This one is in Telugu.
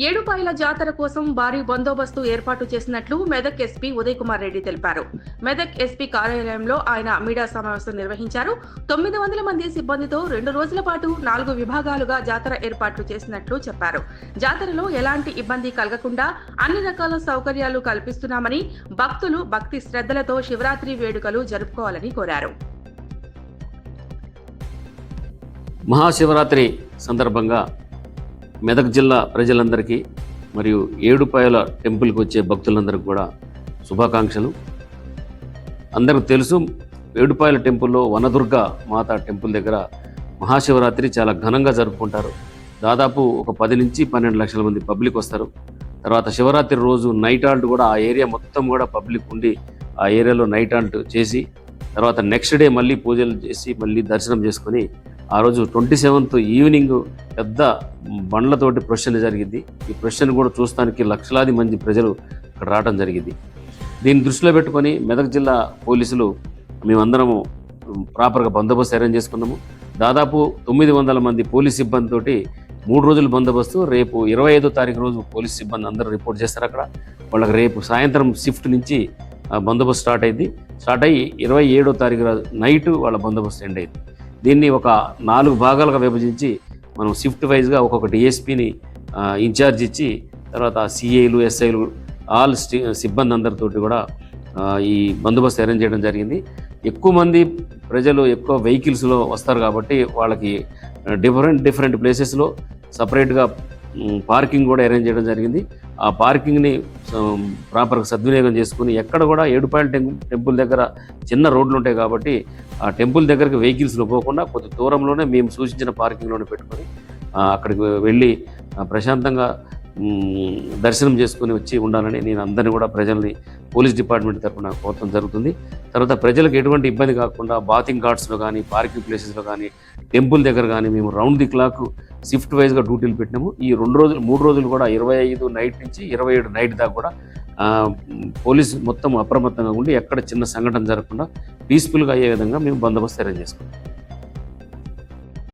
ఏడుపాయల జాతర కోసం భారీ బందోబస్తు ఏర్పాటు చేసినట్లు మెదక్ ఎస్పీ ఉదయ్ కుమార్ రెడ్డి తెలిపారు. మెదక్ ఎస్పీ కార్యాలయంలో ఆయన మీడియా సమావేశం నిర్వహించారు. 900 మంది సిబ్బందితో 2 రోజుల పాటు 4 విభాగాలుగా జాతర ఏర్పాట్లు చేసినట్లు చెప్పారు. జాతరలో ఎలాంటి ఇబ్బంది కలగకుండా అన్ని రకాల సౌకర్యాలు కల్పిస్తున్నామని, భక్తులు భక్తి శ్రద్ధలతో శివరాత్రి వేడుకలు జరుపుకోవాలని కోరారు. మహాశివరాత్రి సందర్భంగా మెదక్ జిల్లా ప్రజలందరికీ మరియు ఏడుపాయల టెంపుల్కి వచ్చే భక్తులందరికీ కూడా శుభాకాంక్షలు. అందరికీ తెలుసు, ఏడుపాయల టెంపుల్లో వనదుర్గ మాత టెంపుల్ దగ్గర మహాశివరాత్రి చాలా ఘనంగా జరుపుకుంటారు. దాదాపు ఒక 10 నుంచి 12 లక్షల మంది పబ్లిక్ వస్తారు. తర్వాత శివరాత్రి రోజు నైట్ హాల్ట్ కూడా ఆ ఏరియా మొత్తం కూడా పబ్లిక్ ఉండి ఆ ఏరియాలో నైట్ హాల్ట్ చేసి తర్వాత నెక్స్ట్ డే మళ్ళీ పూజలు చేసి మళ్ళీ దర్శనం చేసుకొని ఆ రోజు 27th ఈవినింగ్ పెద్ద బండ్లతోటి ప్రొసెషన్ జరిగింది. ఈ ప్రొసెషన్ కూడా చూస్తానికి లక్షలాది మంది ప్రజలు ఇక్కడ రావడం జరిగింది. దీన్ని దృష్టిలో పెట్టుకొని మెదక్ జిల్లా పోలీసులు మేమందరము ప్రాపర్గా బందోబస్తు అరేంజ్ చేసుకున్నాము. దాదాపు 900 మంది పోలీస్ సిబ్బందితోటి 3 రోజుల బందోబస్తు. రేపు 25వ తారీఖు రోజు పోలీస్ సిబ్బంది అందరూ రిపోర్ట్ చేస్తారు. అక్కడ వాళ్ళకి రేపు సాయంత్రం షిఫ్ట్ నుంచి బందోబస్తు స్టార్ట్ అయ్యి 27వ తారీఖు నైట్ వాళ్ళ బందోబస్తు ఎండ్ అయింది. దీన్ని ఒక 4 భాగాలుగా విభజించి మనం షిఫ్ట్ వైజ్గా ఒక్కొక్క డిఎస్పీని ఇన్ఛార్జ్ ఇచ్చి తర్వాత సిఐలు ఎస్ఐలు ఆల్ సిబ్బంది అందరితోటి కూడా ఈ బందోబస్తు అరేంజ్ చేయడం జరిగింది. ఎక్కువ మంది ప్రజలు ఎక్కువ వెహికల్స్లో వస్తారు కాబట్టి వాళ్ళకి డిఫరెంట్ ప్లేసెస్లో సపరేట్గా పార్కింగ్ కూడా అరేంజ్ చేయడం జరిగింది. ఆ పార్కింగ్ని ప్రాపర్గా సద్వినియోగం చేసుకుని ఎక్కడ కూడా ఏడుపాయల టెంపుల్ దగ్గర చిన్న రోడ్లు ఉంటాయి కాబట్టి ఆ టెంపుల్ దగ్గరికి వెహికల్స్లో పోకుండా కొద్ది దూరంలోనే మేము సూచించిన పార్కింగ్లోనే పెట్టుకొని అక్కడికి వెళ్ళి ప్రశాంతంగా దర్శనం చేసుకుని వచ్చి ఉండాలని నేను అందరినీ కూడా ప్రజల్ని పోలీస్ డిపార్ట్మెంట్ తరఫున కోరడం జరుగుతుంది. తర్వాత ప్రజలకు ఎటువంటి ఇబ్బంది కాకుండా బాతింగ్ ఘాట్స్లో కానీ పార్కింగ్ ప్లేసెస్లో కానీ టెంపుల్ దగ్గర కానీ మేము రౌండ్ ది క్లాక్ షిఫ్ట్ వైజ్గా డ్యూటీలు పెట్టినాము. ఈ 3 రోజులు కూడా 25 నైట్ నుంచి 27 నైట్ దాకా కూడా పోలీసు మొత్తం అప్రమత్తంగా ఉండి ఎక్కడ చిన్న సంఘటన జరగకుండా పీస్ఫుల్గా అయ్యే విధంగా మేము బందోబస్తు అరేంజ్ చేసుకుంటాం.